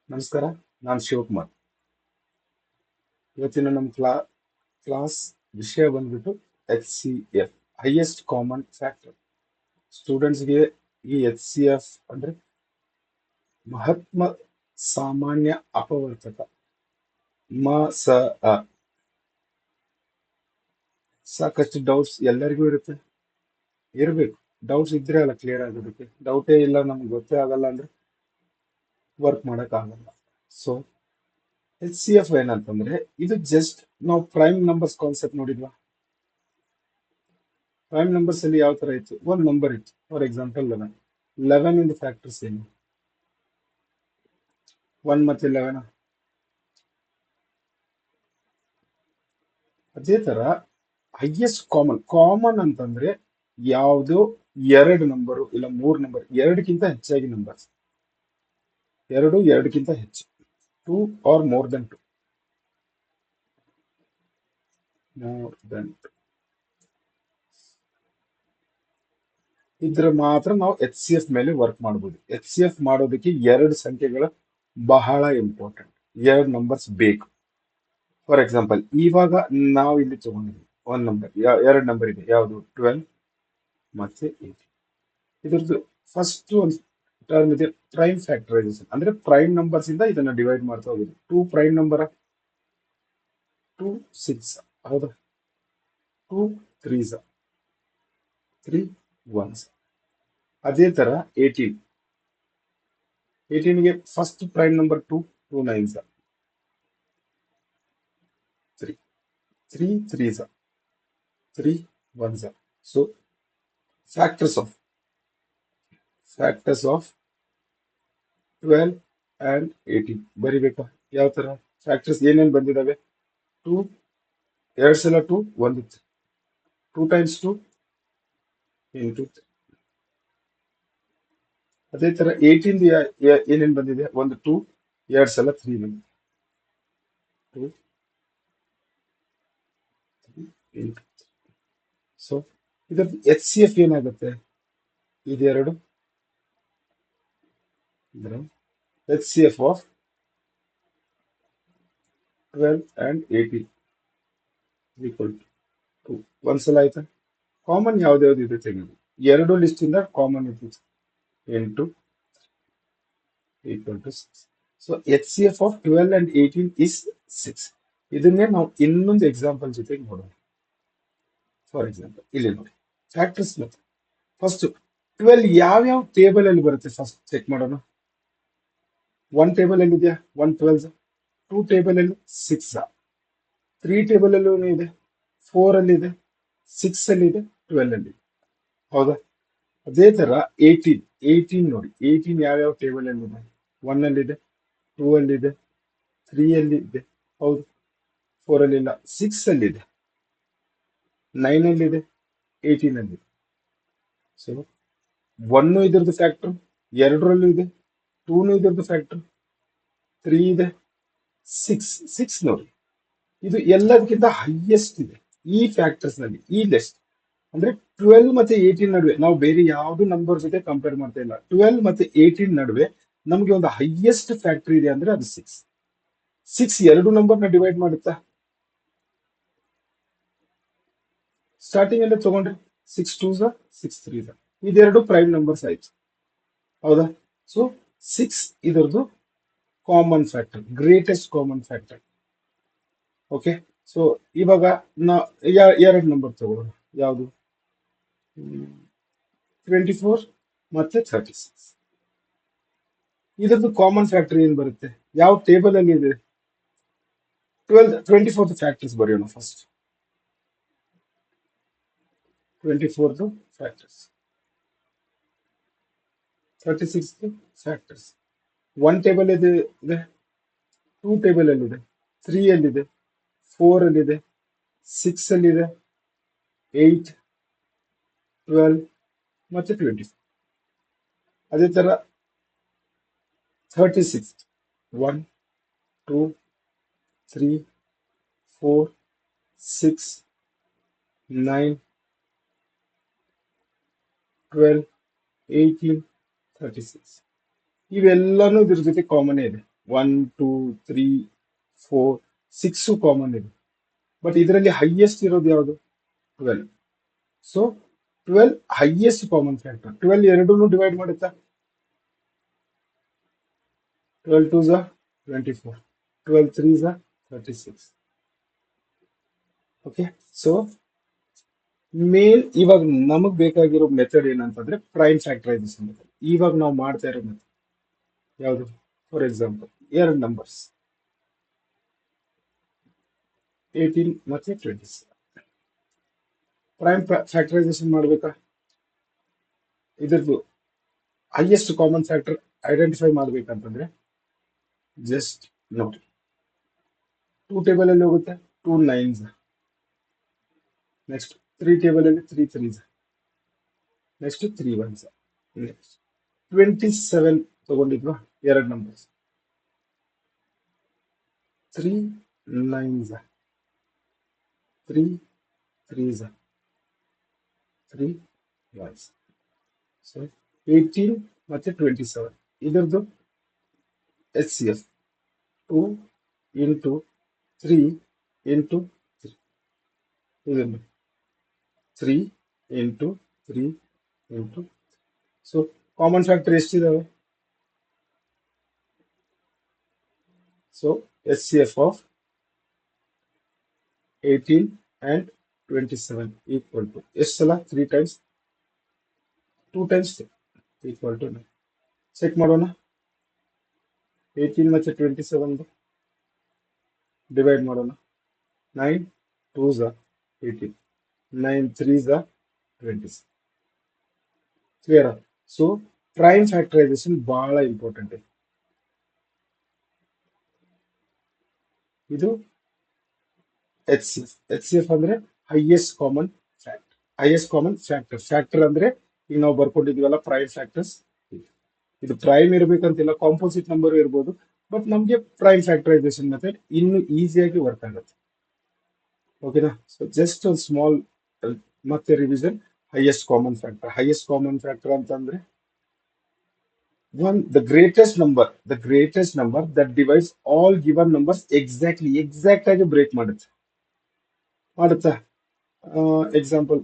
ನಮಸ್ಕಾರ. ನಾನು ಶಿವಕುಮಾರ್. ಇವತ್ತಿನ ನಮ್ಮ ಕ್ಲಾಸ್ ವಿಷಯ ಬಂದ್ಬಿಟ್ಟು HCF, ಹೈಯೆಸ್ಟ್ ಕಾಮನ್ ಫ್ಯಾಕ್ಟರ್. ಸ್ಟೂಡೆಂಟ್ಸ್ಗೆ ಈ HCF ಅಂದ್ರೆ ಮಹತ್ಮ ಸಾಮಾನ್ಯ ಅಪವರ್ತಕ, ಮ ಸ ಅ. ಸಾಕಷ್ಟು ಡೌಟ್ಸ್ ಎಲ್ಲರಿಗೂ ಇರಬೇಕು. ಡೌಟ್ಸ್ ಇದ್ರೆ ಅಲ್ಲ ಕ್ಲಿಯರ್ ಆಗೋದಕ್ಕೆ. ಡೌಟೇ ಇಲ್ಲ, ನಮ್ಗೆ ಗೊತ್ತೇ ಆಗಲ್ಲ ಅಂದ್ರೆ ವರ್ಕ್ ಮಾಡಕ್ ಆಗಲ್ಲ. ಸೊ HCF ಏನಂತಂದ್ರೆ, ಇದು ಜಸ್ಟ್ ನಾವು ಪ್ರೈಮ್ ನಂಬರ್ಸ್ ಕಾನ್ಸೆಪ್ಟ್ ನೋಡಿದ್ವಾ. ಪ್ರೈಮ್ ನಂಬರ್ಸ್ ಅಲ್ಲಿ ಯಾವ ತರ ಇತ್ತು, ಒಂದು ನಂಬರ್ ಇತ್ತು. ಫಾರ್ ಎಕ್ಸಾಂಪಲ್ 11 ಇಂದ ಫ್ಯಾಕ್ಟರ್ಸ್ ಏನು, 1 ಮತ್ತೆ 11. ಅದೇ ತರ ಹೈಯೆಸ್ಟ್ ಕಾಮನ್ ಅಂತಂದ್ರೆ ಯಾವ್ದು ಎರಡು ನಂಬರು ಇಲ್ಲ ಮೂರು ನಂಬರ್, ಎರಡಕ್ಕಿಂತ ಹೆಚ್ಚಾಗಿ ನಂಬರ್ಸ್, ಎರಡಕ್ಕಿಂತ ಹೆಚ್ಚು, 2 or more than 2, more than ಇದ್ರೆ ಮಾತ್ರ ನಾವು HCF ಮೇಲೆ ವರ್ಕ್ ಮಾಡ್ಬೋದು. HCF ಮಾಡೋದಕ್ಕೆ ಎರಡು ಸಂಖ್ಯೆಗಳು ಬಹಳ ಇಂಪಾರ್ಟೆಂಟ್, ಎರಡು ನಂಬರ್ಸ್ ಬೇಕು. ಫಾರ್ ಎಕ್ಸಾಂಪಲ್ ಇವಾಗ ನಾವು ಇಲ್ಲಿ ತಗೊಂಡಿದ್ವಿ ಒಂದ್ ನಂಬರ್, ಎರಡು ನಂಬರ್ ಇದೆ, ಯಾವುದು 12 ಮತ್ತೆ 18. ಇದ್ರದ್ದು ಫಸ್ಟ್ ಒಂದು ಟರ್ಮ್ ಇದೆ ಪ್ರೈಮ್ ಫ್ಯಾಕ್ಟರೈಸೇಷನ್, ಅಂದ್ರೆ ಪ್ರೈಮ್ ನಂಬರ್ಸ್ ಇಂದ ಇದನ್ನ ಡಿವೈಡ್ ಮಾಡ್ತಾ ಹೋಗುದು. 2 ಪ್ರೈಮ್ ನಂಬರ್, 2 6, ಹೌದಾ, 2 3s, 3 1s. ಅದೇ ತರ 18 ಗೆ first prime number 2, 2 9s, 3 3 3s, 3 1s. So factors of 12 and 18 ಬರಿಬೇಕಾ? ಯಾವ ತರ ಫ್ಯಾಕ್ಟರ್ಸ್ ಏನೇನ್ ಬಂದಿದಾವೆ? 2, ಎರಡು ಸಲ 2 ಒಂದು, 2 ಟೈಮ್ಸ್ 2 ಇಂಟು. ಅದೇ ತರ 18 ಏನೇನ್ ಬಂದಿದೆ? ಒಂದು 2, ಎರಡು ಸಲ 3 ಬಂದಿದೆ, 2 3 ಇಂಟು. ಸೊ ಇದರ HCF ಏನಾಗುತ್ತೆ? ಇದೆರಡು ಇದರ HCF of 12 and 18 equal to 2. ಒಂದ್ಸಲ ಆಯ್ತಾ? ಕಾಮನ್ ಯಾವ್ದು ಇದೆ ತೆಗೆದು, ಎರಡು ಲಿಸ್ಟ್ ಇಂದ ಕಾಮನ್ ಇದೆ, 8 equal to 6. So HCF of 12 and 18 is 6. ಇದನ್ನೇ ನಾವು ಇನ್ನೊಂದು ಎಕ್ಸಾಂಪಲ್ ಜೊತೆಗೆ ನೋಡೋಣ. ಫಾರ್ ಎಕ್ಸಾಂಪಲ್ ಇಲ್ಲಿ ನೋಡಿ, ಫ್ಯಾಕ್ಟರ್ಸ್ ಮೆಥಡ್. ಫಸ್ಟ್ 12 ಯಾವ್ಯಾವ ಟೇಬಲ್ ಅಲ್ಲಿ ಬರುತ್ತೆ ಫಸ್ಟ್ ಚೆಕ್ ಮಾಡೋಣ. 1 ಟೇಬಲ್ ಅಲ್ಲಿ ಇದೆಯಾ? 1 12. 2 ಟೇಬಲ್ ಅಲ್ಲಿ 6, 3 ಟೇಬಲ್ ಅಲ್ಲೂ ಇದೆ, 4 ಅಲ್ಲಿ ಇದೆ, 6 ಅಲ್ಲಿ ಇದೆ, 12 ಅಲ್ಲಿ ಇದೆ, ಹೌದಾ? ಅದೇ ತರ 18 ನೋಡಿ, 18 ಯಾವ್ಯಾವ ಟೇಬಲ್ ಅಲ್ಲಿ ಇದೆ? 1 ಅಲ್ಲಿ ಇದೆ, 2 ಅಲ್ಲಿ ಇದೆ, 3 ಅಲ್ಲಿ ಇದೆ, ಹೌದು, 4 ಅಲ್ಲಿ ಇಲ್ಲ, 6 ಅಲ್ಲಿ ಇದೆ, 9 ಅಲ್ಲಿ ಇದೆ, 18 ಅಲ್ಲಿ ಇದೆ. ಸೊ 1 ಇದ್ರದ್ದು ಫ್ಯಾಕ್ಟರ್, ಎರಡರಲ್ಲೂ ಇದೆ, 2 ಇದ್ರದ್ದು ಫ್ಯಾಕ್ಟರ್, 3 ಇದೆ, 6 ನೋಡಿ. ಇದು ಎಲ್ಲದಕ್ಕಿಂತ ಹೈಯೆಸ್ಟ್ ಇದೆ ಈ ಫ್ಯಾಕ್ಟರ್ಸ್ ನಲ್ಲಿ, ಈ ಲಿಸ್ಟ್. ಅಂದ್ರೆ 12 ಮತ್ತೆ 18 ನಡುವೆ ನಾವು ಬೇರೆ ಯಾವ್ದು ನಂಬರ್ ಜೊತೆ ಕಂಪೇರ್ ಮಾಡ್ತಾ ಇಲ್ಲ. 12 ಮತ್ತೆ 18 ನಡುವೆ ನಮ್ಗೆ ಒಂದು ಹೈಯೆಸ್ಟ್ ಫ್ಯಾಕ್ಟರ್ ಇದೆ ಅಂದ್ರೆ ಅದು 6. 6 ಎರಡು ನಂಬರ್ ನ ಡಿವೈಡ್ ಮಾಡುತ್ತಾ? ಸ್ಟಾರ್ಟಿಂಗ್ ಅಲ್ಲೇ ತಗೊಂಡ್ರೆ 6 2s, 6 3s, ಇದೆರಡು ಪ್ರೈಮ್ ನಂಬರ್ಸ್ ಆಯ್ತು, ಹೌದಾ? ಸೊ 6 ಇದರದ್ದು common factor, greatest common factor. Okay, so ಇವಾಗ ನಾ ಎರಡು ನಂಬರ್ ತಗೊಳ್ಳೋಣ. ಯಾವುದು? 24 ಮತ್ತೆ 36. ಇದರದ್ದು ಕಾಮನ್ ಫ್ಯಾಕ್ಟರ್ ಏನ್ ಬರುತ್ತೆ? ಯಾವ ಟೇಬಲ್ ಅಲ್ಲಿ ಇದೆ? 24 ಫ್ಯಾಕ್ಟರ್ಸ್ ಬರೆಯೋಣ ಫಸ್ಟ್. 24 factors, 36 factors. 1 ಟೇಬಲ್ ಇದೆ, 2 ಟೇಬಲ್ ಅಲ್ಲಿ ಇದೆ, 3 ಅಲ್ಲಿದೆ, 4 ಅಲ್ಲಿದೆ, 6 ಅಲ್ಲಿದೆ, 8, 12 ಮತ್ತೆ 24. ಅದೇ ತರ 36, 1 2 3 4 6 9 12 18 36. ಇವೆಲ್ಲಾನು ಇದ್ರ ಜೊತೆ ಕಾಮನ್ ಇದೆ. 1 2 3 4 6 ಕಾಮನ್ ಇದೆ. ಬಟ್ ಇದರಲ್ಲಿ ಹೈಯೆಸ್ಟ್ ಇರೋದು ಯಾವುದು? 12. So 12 highest common factor. 12 ಎರಡನ್ನೂ ಡಿವೈಡ್ ಮಾಡುತ್ತಾ? 12 2 ಝ 24, 12 3 ಝ 36. ಓಕೆ, ಸೊ ಮೇನ್ ಇವಾಗ ನಮಗ್ ಬೇಕಾಗಿರೋ ಮೆಥಡ್ ಏನಂತಂದ್ರೆ ಪ್ರೈಮ್ ಫ್ಯಾಕ್ಟರೈಸೇಷನ್ ಮೆಥಡ್. ಇವಾಗ ನಾವು ಮಾಡ್ತಾ ಇರೋ ಮೆಥಡ್ ಯಾವುದು? ಫಾರ್ ಎಕ್ಸಾಂಪಲ್ ಎರಡು ನಂಬರ್ಸ್ 18 ಮತ್ತೆ 27. ಪ್ರೈಮ್ ಫ್ಯಾಕ್ಟರೈಸೇಷನ್ ಮಾಡ್ಬೇಕಾ? ಇದ್ರದ್ದು ಹೈಯೆಸ್ಟ್ ಕಾಮನ್ ಫ್ಯಾಕ್ಟರ್ ಐಡೆಂಟಿಫೈ ಮಾಡ್ಬೇಕಂತಂದ್ರೆ ಜಸ್ಟ್ ನೋಡಿ, 2 ಟೇಬಲ್ ಅಲ್ಲಿ ಹೋಗುತ್ತೆ 2 9s, ನೆಕ್ಸ್ಟ್ 3 ಟೇಬಲ್ ಅಲ್ಲಿ 3 3s, ನೆಕ್ಸ್ಟ್ 3 1s, ನೆಕ್ಸ್ಟ್ 27 ತಗೊಂಡಿದ್ವಾ ಎರಡು numbers, 3 9s, 3 3s, 3 1s. So 18 ಮತ್ತೆ 27 ಇದರದ್ದು H C F 2 into 3 into 3, ಇದನ್ನು 3 into 3 into. So common factor ಎಷ್ಟಿದಾವೆ? So H C F of 18 and 27 equal to ಎಷ್ಟು ಸಲ? 3 times, 2 times equal to 9. Check ಮಾಡೋಣ. 18 ಮತ್ತೆ 27 divide ಮಾಡೋಣ. 9 2s 18, 9 3s 27. Clear? So prime factorisation ಬಹಳ ಇಂಪಾರ್ಟೆಂಟ್ ಇದೆ. ಇದು H C F. H C F ಅಂದ್ರೆ highest common factor. Highest common factor. Factor ಅಂದ್ರೆ ಈಗ ನಾವು ಬರ್ಕೊಂಡಿದ್ವಲ್ಲ ಪ್ರೈಮ್ ಫ್ಯಾಕ್ಟರ್ಸ್. ಇದು ಪ್ರೈಮ್ ಇರ್ಬೇಕಂತಿಲ್ಲ, ಕಾಂಪೋಸಿಟ್ ನಂಬರ್ ಇರ್ಬೋದು. ಬಟ್ ನಮ್ಗೆ ಪ್ರೈಮ್ ಫ್ಯಾಕ್ಟರೈಸೇಷನ್ ಮೆಥಡ್ ಇನ್ನು ಈಸಿಯಾಗಿ ವರ್ಕ್ ಆಗುತ್ತೆ. ಓಕೆನಾ? ಸೊ ಜಸ್ಟ್ ಒಂದು ಸ್ಮಾಲ್ ಮತ್ತೆ revision. Highest common factor. Highest common factor ಅಂತಂದ್ರೆ the greatest number that divides all given numbers exact ಆಗಿ ಬ್ರೇಕ್ ಮಾಡುತ್ತಾ. ಎಕ್ಸಾಂಪಲ್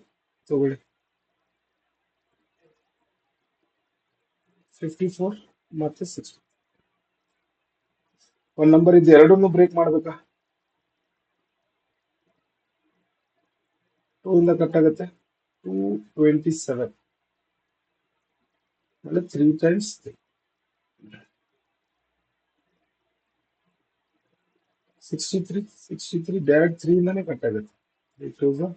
ತಗೊಳ್ಳಿ, 54 ಮತ್ತೆ 60. ಒಂದ್ ನಂಬರ್ ಇದು ಎರಡನ್ನೂ ಬ್ರೇಕ್ ಮಾಡ್ಬೇಕಾ? 2 ಇಂದ ಕಟ್ ಆಗುತ್ತೆ 227, ಅಂದ್ರೆ 3 ಟೈಮ್ಸ್ 63 ಡೈರೆಕ್ಟ್ 3 ಇಂದಾನೆ ಕಟ್ ಆಗುತ್ತೆ. 3 2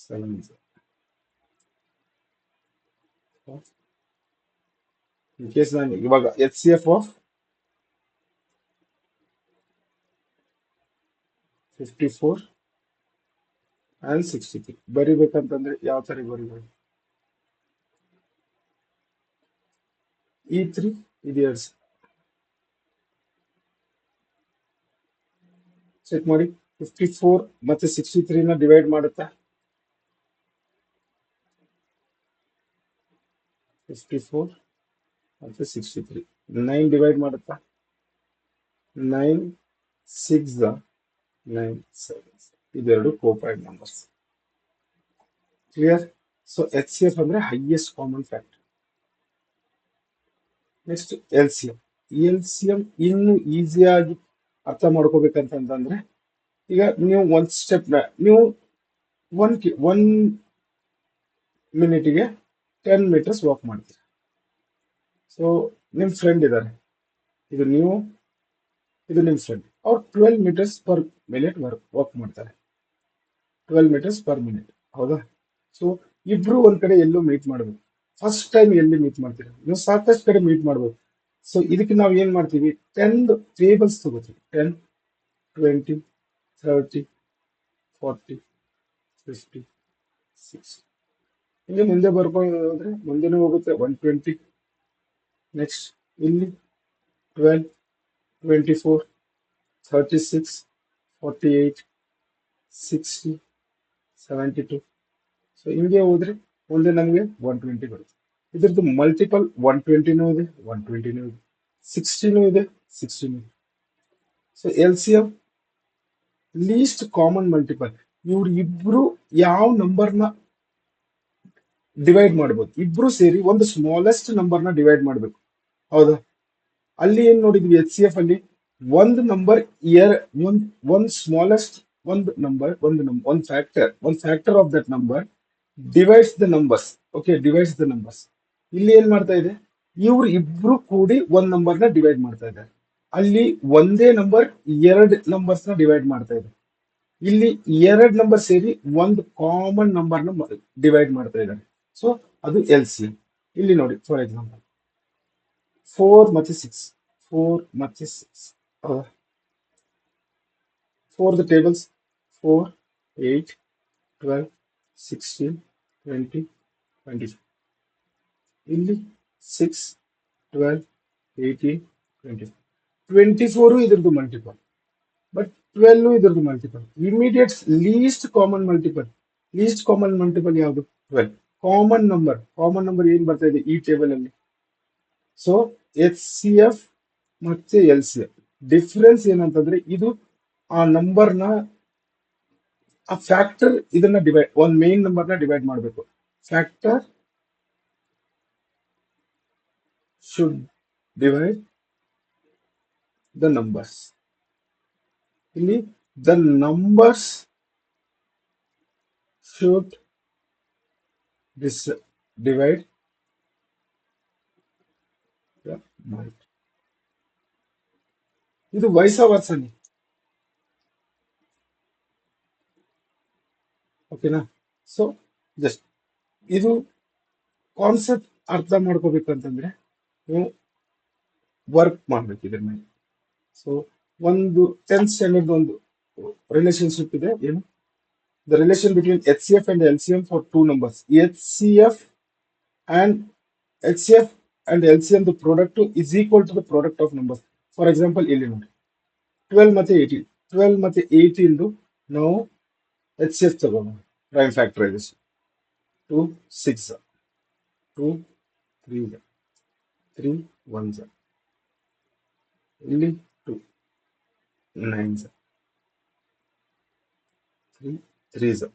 7. ಇನ್ ಕೇಸ್ ನಾನು ಇವಾಗ H C F of 54 and 63 ಬರಿಬೇಕಂತಂದ್ರೆ ಯಾವ ತರ ಬರಿಬೇಕು? ಈ 3 ಇದು 2 ಚೆಕ್ ಮಾಡಿ. 54 ಮತ್ತೆ 63 ನ ಡಿವೈಡ್ ಮಾಡುತ್ತಾ? 54 ಮತ್ತೆ 63 9 ಡಿವೈಡ್ ಮಾಡುತ್ತಾ? 9 6 9 7. ಇದೆರಡು coprime numbers. Clear? So H C F ಅಂದ್ರೆ highest common factor. Next L C M. L C M ಇನ್ನು ಈಸಿಯಾಗಿ ಅರ್ಥ ಮಾಡ್ಕೋಬೇಕಂತಂದ್ರೆ, ಈಗ ನೀವು ಒಂದ್ ಸ್ಟೆಪ್ ನೀವು 1 ಮಿನಿಟ್ಗೆ 10 ಮೀಟರ್ಸ್ ವಾಕ್ ಮಾಡ್ತೀರಿ. ಸೊ ನಿಮ್ ಫ್ರೆಂಡ್ ಇದ್ದಾರೆ, ಇದು ನೀವು, ಇದು ನಿಮ್ ಫ್ರೆಂಡ್. ಅವ್ರು 12 ಮೀಟರ್ಸ್ ಪರ್ ಮಿನಿಟ್ ವಾಕ್ ಮಾಡ್ತಾರೆ. 12 ಮೀಟರ್ಸ್ ಪರ್ ಮಿನಿಟ್, ಹೌದಾ? ಸೊ ಇಬ್ರು ಒಂದ್ ಕಡೆ ಎಲ್ಲೂ ಮೀಟ್ ಮಾಡ್ಬೇಕು. ಫಸ್ಟ್ ಟೈಮ್ ಎಲ್ಲಿ ಮೀಟ್ ಮಾಡ್ತೀರಾ? ನೀವು ಸಾಕಷ್ಟು ಕಡೆ ಮೀಟ್ ಮಾಡ್ಬೋದು. ಸೊ ಇದಕ್ಕೆ ನಾವು ಏನ್ ಮಾಡ್ತೀವಿ? 10 ಟೇಬಲ್ಸ್ ತಗೋತೀವಿ. 10 20 30 40 50 60. ಹಿಂಗೆ ಮುಂದೆ ಬರ್ಕೊಂಡು ಹೋದ್ರೆ ಮುಂದೆನೂ ಹೋಗುತ್ತೆ 120. ನೆಕ್ಸ್ಟ್ ಇಲ್ಲಿ 12 24 36 48 60 72. ಸೊ ಹಿಂಗೆ ಹೋದ್ರೆ ಮುಂದೆ ನಮಗೆ 120 ಬರುತ್ತೆ. ಇದ್ರದ್ದು ಮಲ್ಟಿಪಲ್ 120 ಇದೆ, 120 ಇದೆ, 60 ಇದೆ, 60. So L C M list common multiple. ಇವ್ರು ಇಬ್ರು ಯಾವ ನಂಬರ್ನ ಡಿವೈಡ್ ಮಾಡ್ಬೋದು, ಇಬ್ರು ಸೇರಿ ಒಂದು ಸ್ಮಾಲೆಸ್ಟ್ ನಂಬರ್ನ ಡಿವೈಡ್ ಮಾಡ್ಬೇಕು, ಹೌದಾ? ಅಲ್ಲಿ ಏನ್ ನೋಡಿದ್ವಿ ಎಚ್ ಸಿ ಎಫ್ ಅಲ್ಲಿ ಒಂದು ನಂಬರ್ ಒಂದ್ ಒಂದ್ ಸ್ಮಾಲೆಸ್ಟ್ ಒಂದು factor of that number divides the numbers. Okay, divides the numbers. ಇಲ್ಲಿ ಏನ್ ಮಾಡ್ತಾ ಇದೆ, ಇವ್ರು ಇಬ್ರು ಕೂಡಿ ಒಂದ್ ನಂಬರ್ನ ಡಿವೈಡ್ ಮಾಡ್ತಾ ಇದ್ದಾರೆ. ಅಲ್ಲಿ ಒಂದೇ ನಂಬರ್ ಎರಡ್ ನಂಬರ್ಸ್ ನ ಡಿವೈಡ್ ಮಾಡ್ತಾ ಇದೆ. ಇಲ್ಲಿ ಎರಡ್ ನಂಬರ್ ಸೇರಿ ಒಂದು ಕಾಮನ್ ನಂಬರ್ನ ಡಿವೈಡ್ ಮಾಡ್ತಾ ಇದ್ದಾರೆ. ಸೊ ಅದು ಎಲ್ ಸಿ. ಇಲ್ಲಿ ನೋಡಿ, ಫಾರ್ ಎಕ್ಸಾಂಪಲ್ 4 ಮತ್ತೆ 6, 4 ಮತ್ತೆ 6. Four the tables 4, 8, 12, 16, 20, 25. ಇಲ್ಲಿ 6, 12, 18, 25. 24 ಇದ್ರದ್ದು ಮಲ್ಟಿಪಲ್, ಬಟ್ 12 ಇದ್ರದ್ದು multiple. Immediate list common multiple ಯಾವುದು? 12. ಕಾಮನ್ ನಂಬರ್ ಏನ್ ಬರ್ತಾ ಇದೆ ಈ ಟೇಬಲ್ ಅಲ್ಲಿ? ಸೊ ಎಚ್ ಸಿ ಎಫ್ ಮತ್ತೆ ಎಲ್ ಸಿ ಎಫ್ ಡಿಫ್ರೆನ್ಸ್ ಏನಂತಂದ್ರೆ, ಇದು ಆ ನಂಬರ್ನ ಆ ಫ್ಯಾಕ್ಟರ್ ಇದನ್ನ ಡಿವೈಡ್, ಒಂದ್ ಮೇನ್ ನಂಬರ್ನ ಡಿವೈಡ್ ಮಾಡಬೇಕು. Factor should divide the numbers. ಇಲ್ಲಿ the numbers should divide the multiple. ಇದು ವೈಸ ವರ್ಸನಿ, ಓಕೆನಾ? ಸೊ ಜಸ್ಟ್ ಇದು ಕಾನ್ಸೆಪ್ಟ್ ಅರ್ಥ ಮಾಡ್ಕೋಬೇಕಂತಂದ್ರೆ ನೀವು ವರ್ಕ್ ಮಾಡ್ಬೇಕು ಇದ್ರ ಮೇಲೆ. ಸೊ ಒಂದು 10th ಸ್ಟ್ಯಾಂಡರ್ಡ್ ಒಂದು ರಿಲೇಶನ್ಶಿಪ್ ಇದೆ. ಏನು? The relation between H C F and L C M for two numbers. and HCF and LCM the product is equal to the product of numbers. For example, ಇಲ್ಲಿ ನೋಡಿ 12 ಮತ್ತೆ 18, 12 ಮತ್ತೆ 18 ನಾವು HCF ತಗೋಣ, prime factorisation. 2 6, 2 3, 3 1, ಇಲ್ಲಿ 2 9, 3 3,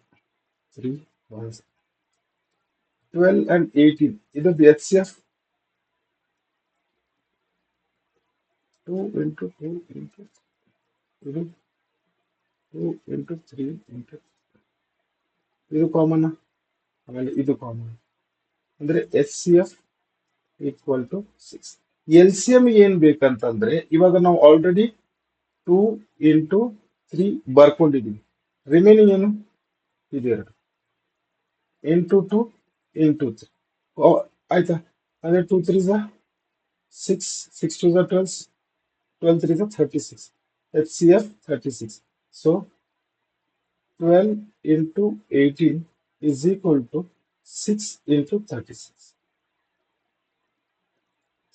3 1. 12 and 18 ಇದ್ರದ್ದು HCF 2 into 2 into ಇದು 2 into 3 into ಇದು ಕಾಮನ್, ಆಮೇಲೆ ಇದು ಕಾಮನ್, ಅಂದ್ರೆ H C F equal to 6. L C M ಏನ್ ಬೇಕಂತಂದ್ರೆ, ಇವಾಗ ನಾವು ಆಲ್ರೆಡಿ 2 into 3 ಬರ್ಕೊಂಡಿದೀವಿ. ರಿಮೈನಿಂಗ್ ಏನು? ಇದೆರಡು ಇಂಟು 2 into 3. ಆಯ್ತಾ? ಅಂದ್ರೆ 2 3 6, 6 2 12, 12 3 36. HCF 36. So 12 into 18 is equal to 6 into 36.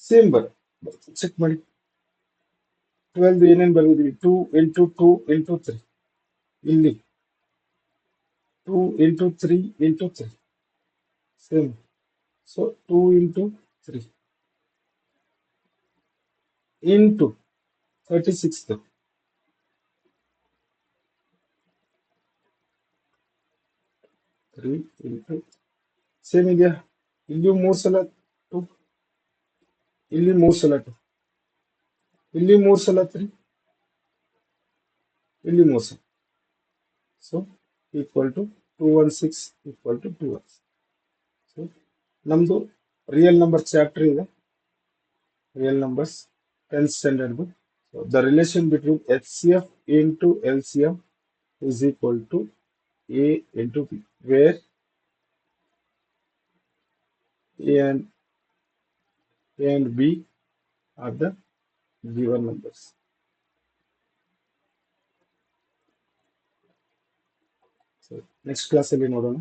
Same cheque ಮಾಡಿ. 12 ಏನೇನು ಬರೆದಿದ್ವಿ? 2 into 2 into 3. ಇಲ್ಲಿ 2 into 3 into 3. Same. So 2 into 3 into 36. 3 into same ಇದೆಯಾ? ಇಲ್ಲಿ 3 ಸಲ 2, ಇಲ್ಲಿ 3 ಸಲ 2, ಇಲ್ಲಿ 3 ಸಲ 3, ಇಲ್ಲಿ 3 ಸಲ. So equal to 216 equal to 2. So ನಮ್ದು ರಿಯಲ್ ನಂಬರ್ ಚಾಪ್ಟರ್ ಇದೆ, real numbers 10th standard. So the relation between H C F into L C M is equal to A into B, where A and B are the given numbers. So next class ಅಲ್ಲಿ ನೋಡೋಣ.